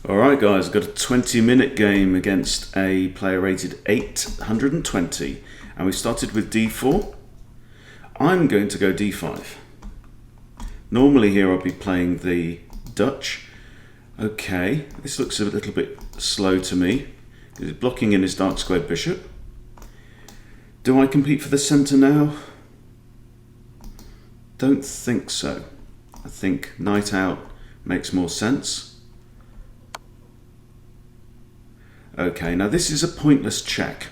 Alright guys, I've got a 20-minute game against a player rated 820 and we started with d4. I'm going to go d5. Normally here I'll be playing the Dutch. Okay, this looks a little bit slow to me because it's blocking in his dark squared bishop. Do I compete for the centre now? Don't think so. I think knight out makes more sense. Okay, now this is a pointless check.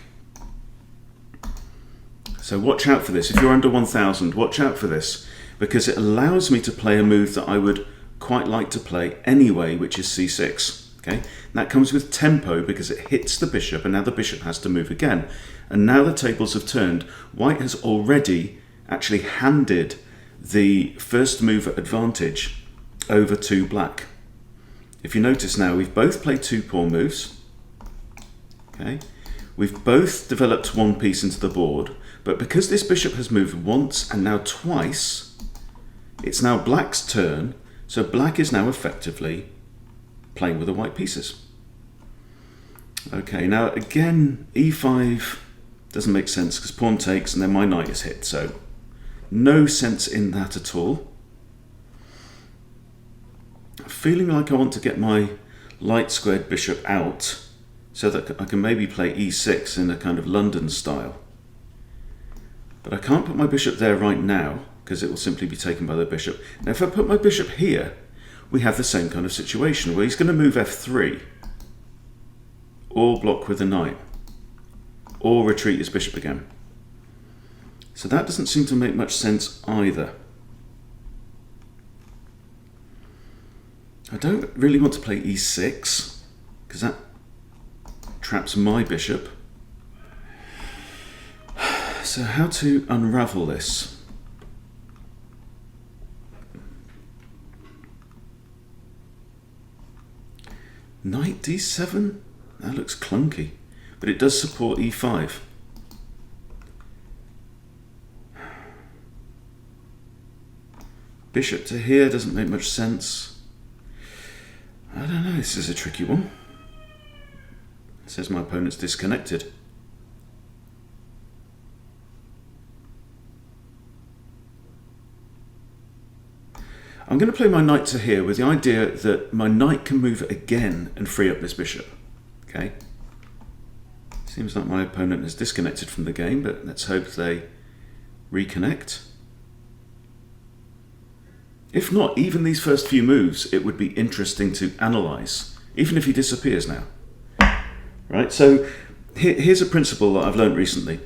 So watch out for this. If you're under 1000, watch out for this, because it allows me to play a move that I would quite like to play anyway, which is c6. Okay, and that comes with tempo because it hits the bishop, and now the bishop has to move again. And now the tables have turned. White has already actually handed the first move advantage over to black. If you notice now, we've both played two pawn moves. Okay, we've both developed one piece into the board, but because this bishop has moved once and now twice, it's now black's turn, so black is now effectively playing with the white pieces. Okay, now again, e5 doesn't make sense because pawn takes and then my knight is hit, so no sense in that at all. Feeling like I want to get my light squared bishop out so that I can maybe play e6 in a kind of London style. But I can't put my bishop there right now because it will simply be taken by the bishop. Now if I put my bishop here, we have the same kind of situation where he's going to move f3 or block with the knight or retreat his bishop again. So that doesn't seem to make much sense either. I don't really want to play e6 because that traps my bishop. So how to unravel this? Knight d7? That looks clunky, but it does support e5. Bishop to here doesn't make much sense. I don't know, this is a tricky one. It says my opponent's disconnected. I'm going to play my knight to here with the idea that my knight can move again and free up this bishop. Okay. Seems like my opponent is disconnected from the game, but let's hope they reconnect. If not, even these first few moves, it would be interesting to analyse, even if he disappears now. Right, so here's a principle that I've learned recently.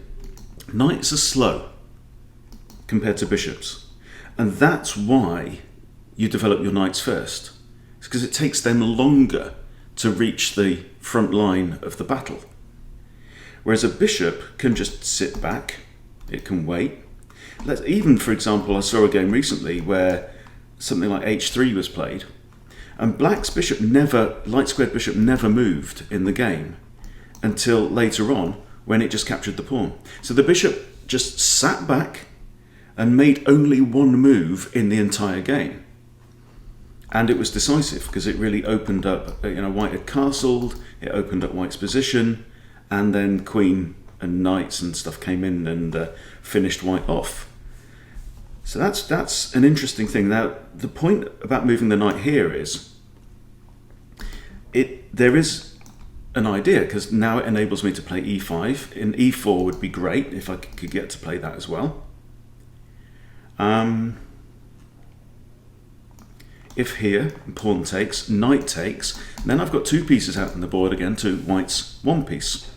Knights are slow compared to bishops, and that's why you develop your knights first. It's because it takes them longer to reach the front line of the battle. Whereas a bishop can just sit back, it can wait. Even, for example, I saw a game recently where something like h3 was played, and black's bishop light squared bishop never moved in the game until later on when it just captured the pawn. So the bishop just sat back and made only one move in the entire game. And it was decisive because it really opened up, white had castled, it opened up white's position, and then queen and knights and stuff came in and finished white off. So that's an interesting thing. Now, the point about moving the knight here is, there is an idea, because now it enables me to play e5, and e4 would be great if I could get to play that as well. If here, pawn takes, knight takes, then I've got two pieces out on the board again to white's one piece.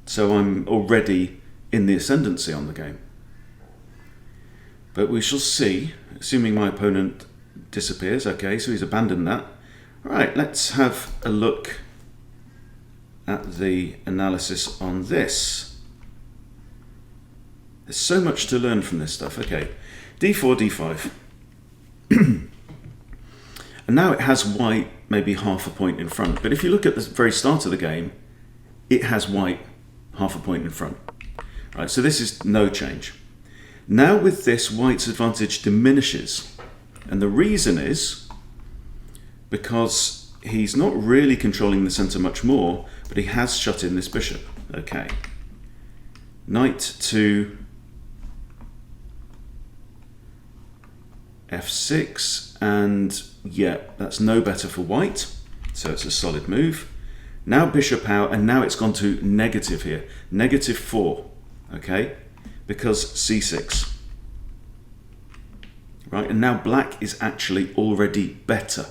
So I'm already in the ascendancy on the game. But we shall see, assuming my opponent disappears. Okay, so he's abandoned that. Right, let's have a look at the analysis on this. There's so much to learn from this stuff. Okay, d4, d5. And now it has white maybe half a point in front. But if you look at the very start of the game, it has white half a point in front. Right, so this is no change. Now with this, white's advantage diminishes. And the reason is because he's not really controlling the centre much more, but he has shut in this bishop. Okay. Knight to f6, and yeah, that's no better for white, so it's a solid move. Now bishop out, and now it's gone to negative here, -4, okay, because c6. Right, and now black is actually already better.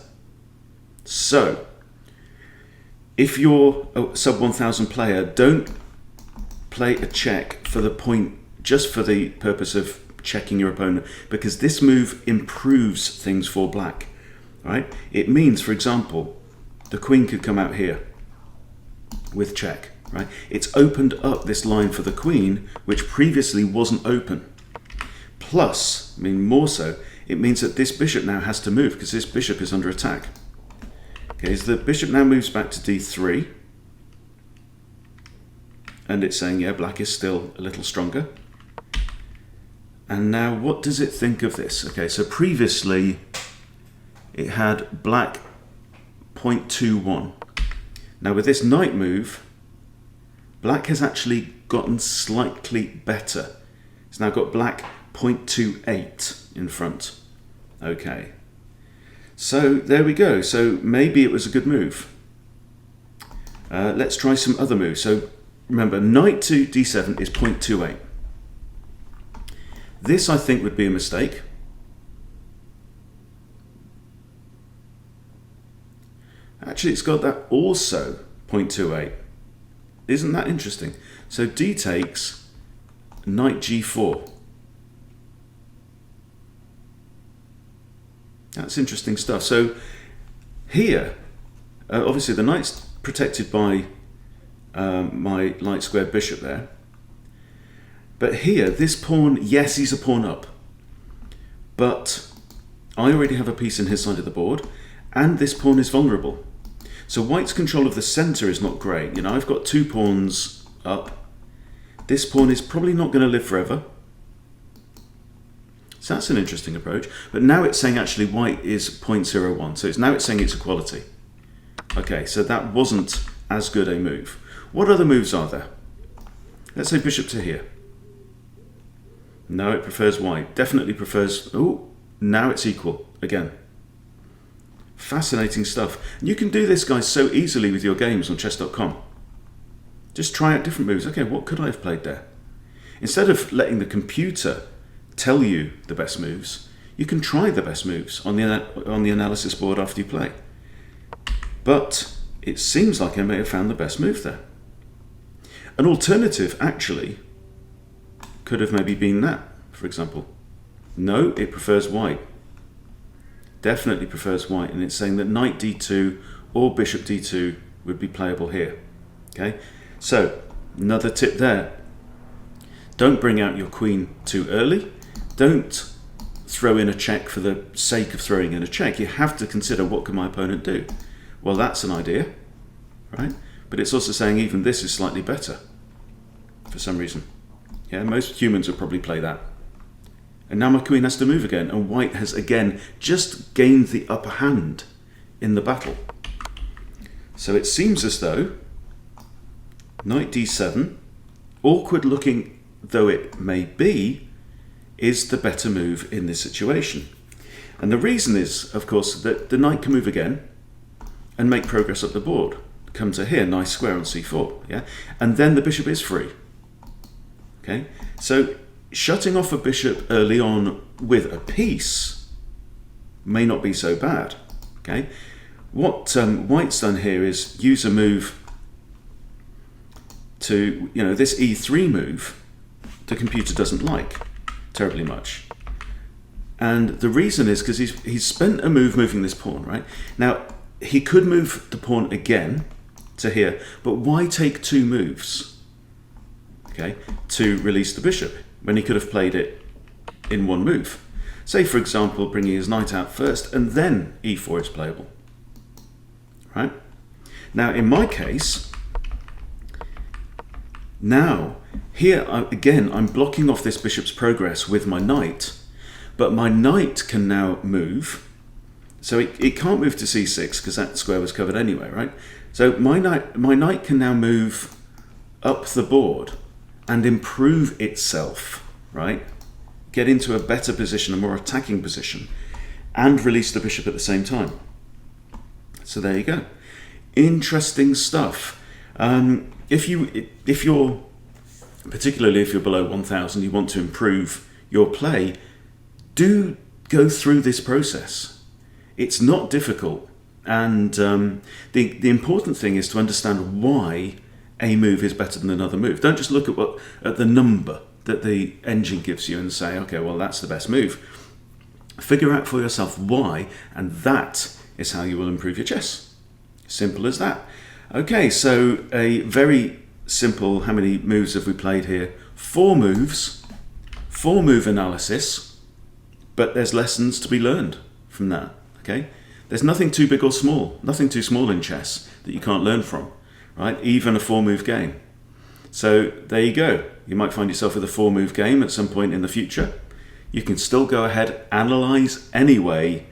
So, if you're a sub 1000 player, don't play a check for the point, just for the purpose of checking your opponent, because this move improves things for black. Right? It means, for example, the queen could come out here with check. Right? It's opened up this line for the queen, which previously wasn't open. Plus, I mean more so, it means that this bishop now has to move because this bishop is under attack. Okay, so the bishop now moves back to d3. And it's saying, yeah, black is still a little stronger. And now what does it think of this? Okay, so previously it had black 0.21. Now with this knight move, black has actually gotten slightly better. It's now got black 0.28 in front. Okay. So there we go. So maybe it was a good move. Let's try some other moves. So remember, knight to d7 is 0.28. This, I think, would be a mistake. Actually, it's got that also 0.28. Isn't that interesting? So d takes, knight g4. That's interesting stuff. So here, obviously the knight's protected by my light squared bishop there. But here, this pawn, yes, he's a pawn up. But I already have a piece in his side of the board, and this pawn is vulnerable. So white's control of the centre is not great. You know, I've got 2 pawns up. This pawn is probably not going to live forever. So that's an interesting approach. But now it's saying actually white is 0.01. So now it's saying it's equality. Okay, so that wasn't as good a move. What other moves are there? Let's say bishop to here. No, it prefers white. Definitely prefers... Oh, now it's equal again. Fascinating stuff. And you can do this, guys, so easily with your games on chess.com. Just try out different moves. Okay, what could I have played there? Instead of letting the computer tell you the best moves, you can try the best moves on the analysis board after you play. But it seems like I may have found the best move there. An alternative, actually, could have maybe been that, for example. No, it prefers white. Definitely prefers white, and it's saying that knight d2 or bishop d2 would be playable here. Okay, so another tip there. Don't bring out your queen too early. Don't throw in a check for the sake of throwing in a check. You have to consider, what can my opponent do? Well, that's an idea, right? But it's also saying even this is slightly better for some reason. Yeah, most humans would probably play that. And now my queen has to move again, and white has again just gained the upper hand in the battle. So it seems as though knight d7, awkward looking though it may be, is the better move in this situation. And the reason is, of course, that the knight can move again and make progress up the board. Come to here, nice square on c4, yeah? And then the bishop is free. Okay, so shutting off a bishop early on with a piece may not be so bad. Okay, what white's done here is use a move to, you know, this e3 move the computer doesn't like terribly much. And the reason is because he's spent a move moving this pawn, right? Now, he could move the pawn again to here, but why take 2 moves, okay, to release the bishop when he could have played it in 1 move? Say, for example, bringing his knight out first, and then e4 is playable, right? Now, in my case, now, here, again, I'm blocking off this bishop's progress with my knight, but my knight can now move, So it can't move to c6 because that square was covered anyway, right? So my knight can now move up the board and improve itself, right? Get into a better position, a more attacking position, and release the bishop at the same time. So there you go. Interesting stuff. If you're, particularly if you're below 1,000, you want to improve your play, do go through this process. It's not difficult, and the important thing is to understand why a move is better than another move. Don't just look at the number that the engine gives you and say, okay, well, that's the best move. Figure out for yourself why, and that is how you will improve your chess. Simple as that. Okay, so a very simple, how many moves have we played here? 4 moves, 4 move analysis, but there's lessons to be learned from that, okay? There's nothing too big or small, nothing too small in chess that you can't learn from, right? Even a 4-move game. So there you go. You might find yourself with a 4-move game at some point in the future. You can still go ahead, analyze anyway,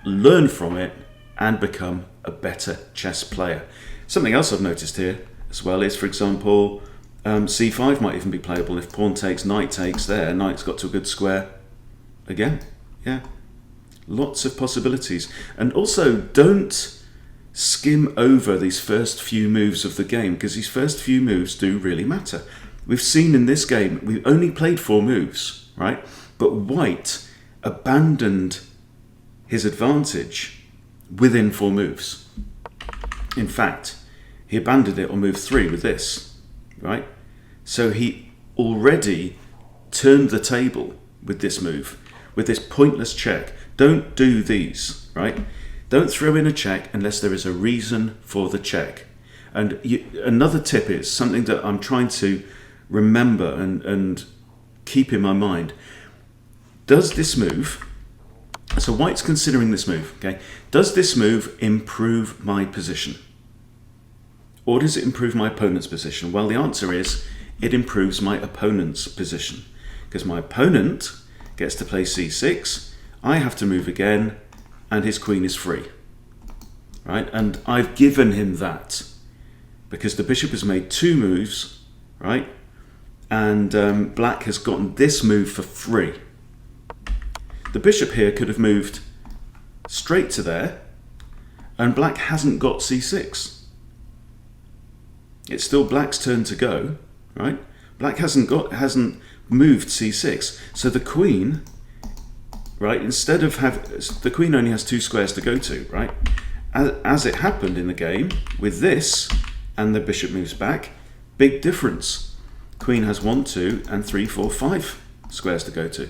learn from it, and become a better chess player. Something else I've noticed here as well is, for example, c5 might even be playable. If pawn takes, knight takes there, knight's got to a good square again. Yeah, lots of possibilities. And also, don't skim over these first few moves of the game, because these first few moves do really matter. We've seen in this game, we've only played 4 moves, right? But white abandoned his advantage within 4 moves. In fact, he abandoned it on move 3 with this, right? So he already turned the table with this move, with this pointless check. Don't do these, right? Don't throw in a check unless there is a reason for the check. And another tip is something that I'm trying to remember and keep in my mind. Does this move, so white's considering this move, okay? Does this move improve my position? Or does it improve my opponent's position? Well, the answer is it improves my opponent's position, because my opponent gets to play c6, I have to move again, and his queen is free, right? And I've given him that because the bishop has made 2 moves, right? And black has gotten this move for free. The bishop here could have moved straight to there, and black hasn't got c6. It's still black's turn to go, right? Black hasn't moved c6, so the queen, right? Instead of the queen only has 2 squares to go to, right? As it happened in the game with this, and the bishop moves back, big difference. Queen has 1, 2, and 3, 4, 5 squares to go to,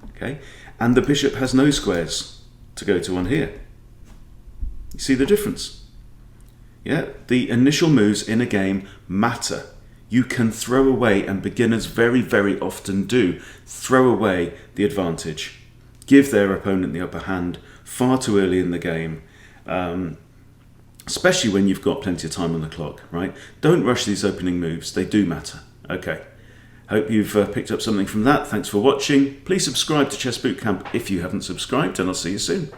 okay? And the bishop has no squares to go to on here. You see the difference? Yeah, the initial moves in a game matter. You can throw away, and beginners very, very often do, throw away the advantage. Give their opponent the upper hand far too early in the game, especially when you've got plenty of time on the clock, right? Don't rush these opening moves, they do matter. Okay, hope you've picked up something from that. Thanks for watching. Please subscribe to Chess Bootcamp if you haven't subscribed, and I'll see you soon.